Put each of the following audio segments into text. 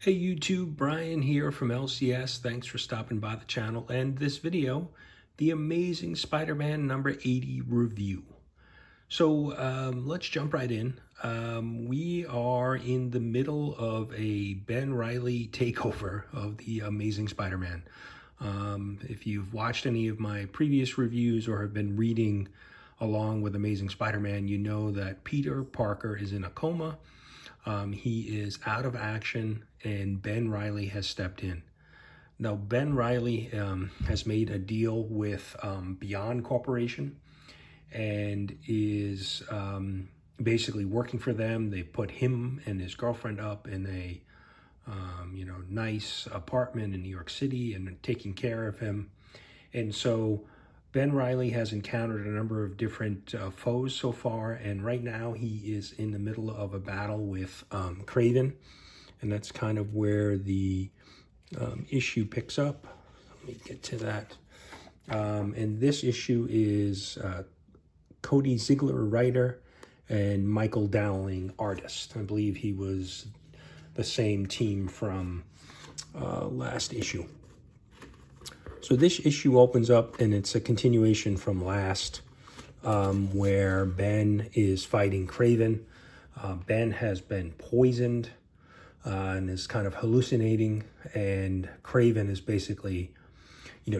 Hey YouTube, Brian here from LCS. Thanks for stopping by the channel and this video, the Amazing Spider-Man number 80 review. So let's jump right in. We are in the middle of a Ben Reilly takeover of the Amazing Spider-Man. If you've watched any of my previous reviews or have been reading along with Amazing Spider-Man, you know that Peter Parker is in a coma. He is out of action and Ben Reilly has stepped in. Now, Ben Reilly has made a deal with Beyond Corporation and is basically working for them. They put him and his girlfriend up in a nice apartment in New York City and taking care of him. And so Ben Reilly has encountered a number of different foes so far, and right now he is in the middle of a battle with Kraven, and that's kind of where the issue picks up. Let me get to that. And this issue is Cody Ziegler, writer, and Michael Dowling, artist. I believe he was the same team from last issue. So this issue opens up, and it's a continuation from last, where Ben is fighting Kraven. Ben has been poisoned and is kind of hallucinating, and Kraven is basically,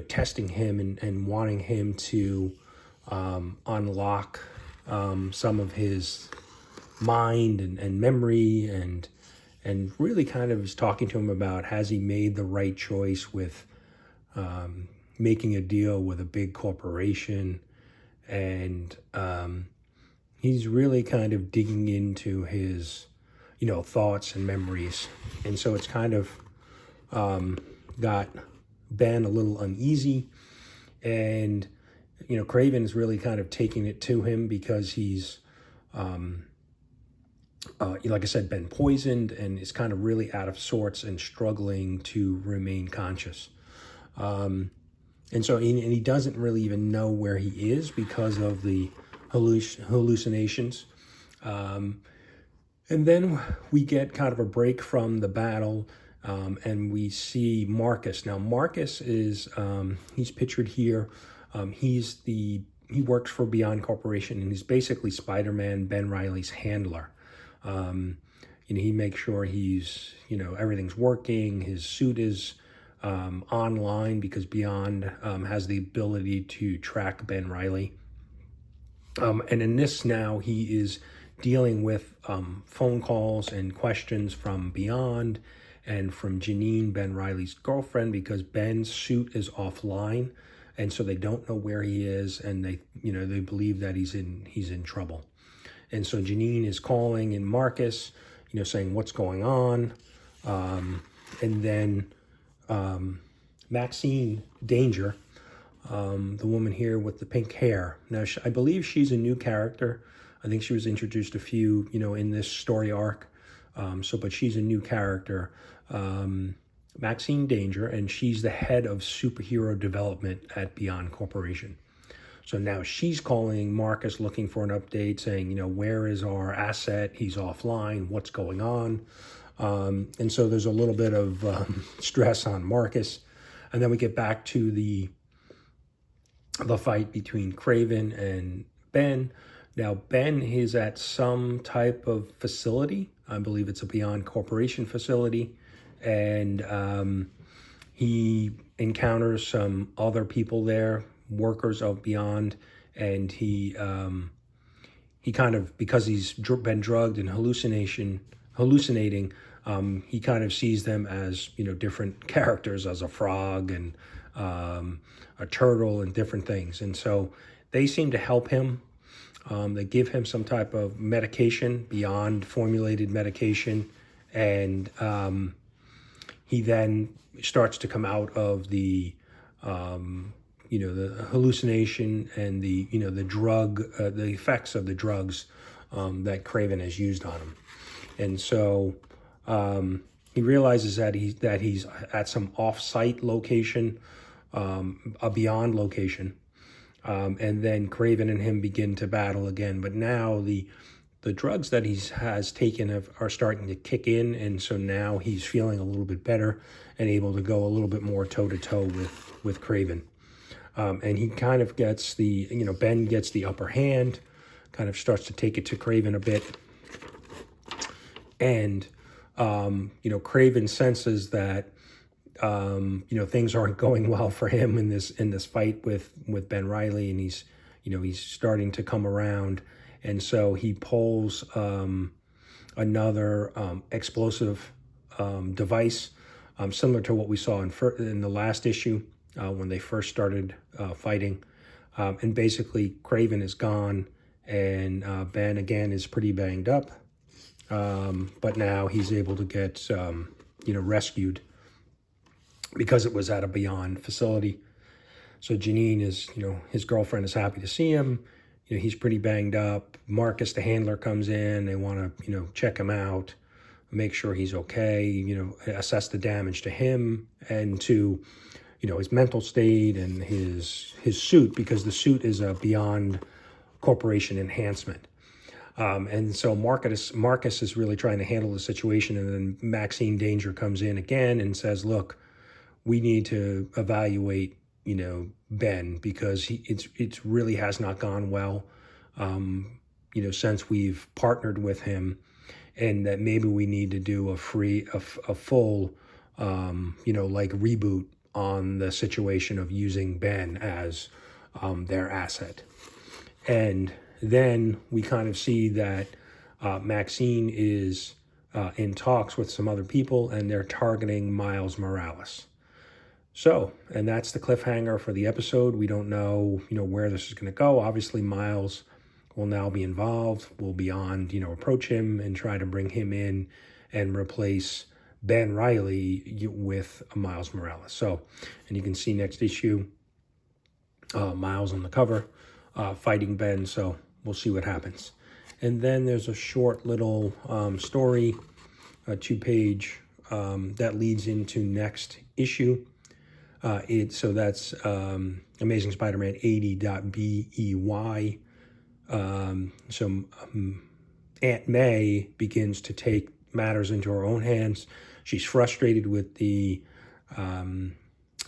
testing him and wanting him to unlock some of his mind and memory, and really kind of is talking to him about, has he made the right choice with making a deal with a big corporation. And he's really kind of digging into his thoughts and memories, and so it's kind of got Ben a little uneasy, and Kraven is really kind of taking it to him because he's like I said, been poisoned and is kind of really out of sorts and struggling to remain conscious. And so he doesn't really even know where he is because of the hallucinations. And then we get kind of a break from the battle, and we see Marcus. Now, Marcus is, he's pictured here. He works for Beyond Corporation, and he's basically Spider-Man, Ben Reilly's handler. He makes sure he's, everything's working. His suit is online because Beyond has the ability to track Ben Reilly. And in this now, he is dealing with phone calls and questions from Beyond and from Janine, Ben Reilly's girlfriend, because Ben's suit is offline, and so they don't know where he is, and they believe that he's in trouble. And so Janine is calling in Marcus, saying what's going on, and then Maxine Danger, the woman here with the pink hair. Now, I believe she's a new character. I think she was introduced a few, in this story arc. But she's a new character, Maxine Danger, and she's the head of superhero development at Beyond Corporation. So now she's calling Marcus looking for an update, saying, where is our asset? He's offline. What's going on? And so there's a little bit of stress on Marcus. And then we get back to the fight between Kraven and Ben. Now, Ben is at some type of facility. I believe it's a Beyond Corporation facility. And he encounters some other people there, workers of Beyond. And he kind of, because he's been drugged and hallucinating, he kind of sees them as, different characters, as a frog and a turtle and different things. And so they seem to help him. They give him some type of medication, Beyond formulated medication. And he then starts to come out of the, the hallucination and the drug, the effects of the drugs that Kraven has used on him. And so he realizes that he's at some off-site location, a Beyond location, and then Kraven and him begin to battle again. But now the the drugs that he has taken are starting to kick in, and so now he's feeling a little bit better and able to go a little bit more toe-to-toe with Craven. And he kind of gets Ben gets the upper hand, kind of starts to take it to Craven a bit. And, Craven senses that, things aren't going well for him in this fight with Ben Reilly, and he's starting to come around. And so he pulls another explosive device, similar to what we saw in the last issue when they first started fighting. And basically, Craven is gone, and Ben, again, is pretty banged up. But now he's able to get, rescued because it was at a Beyond facility. So Janine is, his girlfriend is happy to see him. He's pretty banged up. Marcus, the handler, comes in. They want to, check him out, make sure he's okay, assess the damage to him and to, his mental state and his suit, because the suit is a Beyond Corporation enhancement. And so Marcus is really trying to handle the situation, and then Maxine Danger comes in again and says, look, we need to evaluate, Ben, because it really has not gone well, since we've partnered with him, and that maybe we need to do a full, reboot on the situation of using Ben as their asset. And then we kind of see that Maxine is in talks with some other people, and they're targeting Miles Morales. So, and that's the cliffhanger for the episode. We don't know, where this is going to go. Obviously, Miles will now be involved. Will Beyond, approach him and try to bring him in and replace Ben Reilly with Miles Morales. So, and you can see next issue, Miles on the cover, fighting Ben. So we'll see what happens. And then there's a short little story, a 2-page, that leads into next issue. So that's Amazing Spider-Man 80.BEY. So Aunt May begins to take matters into her own hands. She's frustrated with the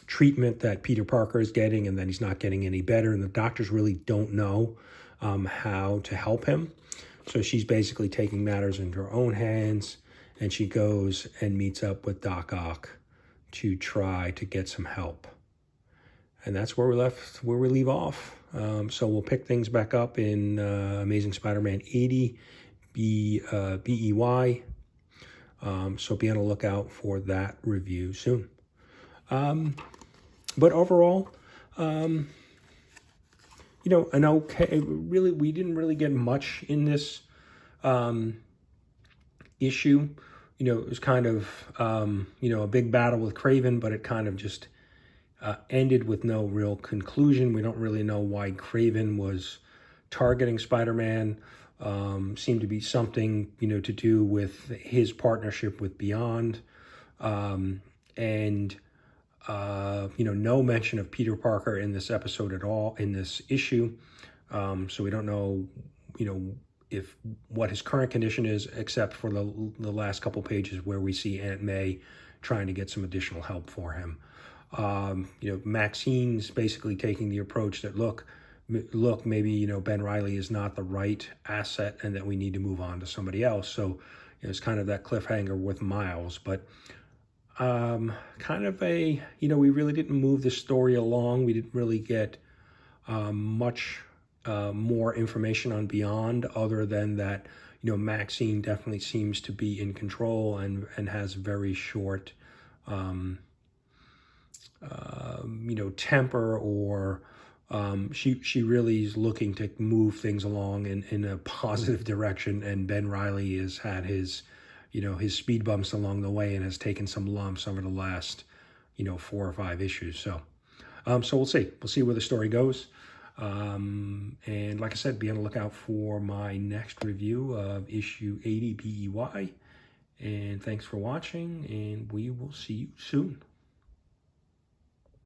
treatment that Peter Parker is getting, and that he's not getting any better, and the doctors really don't know how to help him. So she's basically taking matters into her own hands, and she goes and meets up with Doc Ock to try to get some help. And that's where we leave off. So we'll pick things back up in Amazing Spider-Man 80 BEY. So be on the lookout for that review soon. But overall, an okay, really, we didn't really get much in this issue. It was kind of, a big battle with Craven, but it kind of just ended with no real conclusion. We don't really know why Craven was targeting Spider-Man. Seemed to be something, to do with his partnership with Beyond. And no mention of Peter Parker in this episode at all, in this issue. So we don't know, if what his current condition is, except for the last couple pages where we see Aunt May trying to get some additional help for him. Maxine's basically taking the approach that, look, maybe, Ben Reilly is not the right asset, and that we need to move on to somebody else. So it's kind of that cliffhanger with Miles, but kind of we really didn't move the story along. We didn't really get much more information on Beyond, other than that, Maxine definitely seems to be in control and has very short, temper, or she really is looking to move things along in a positive direction. And Ben Reilly has had his speed bumps along the way and has taken some lumps over the last, 4 or 5 issues. So we'll see. We'll see where the story goes. And like I said, be on the lookout for my next review of issue 80 BEY. And thanks for watching, and we will see you soon.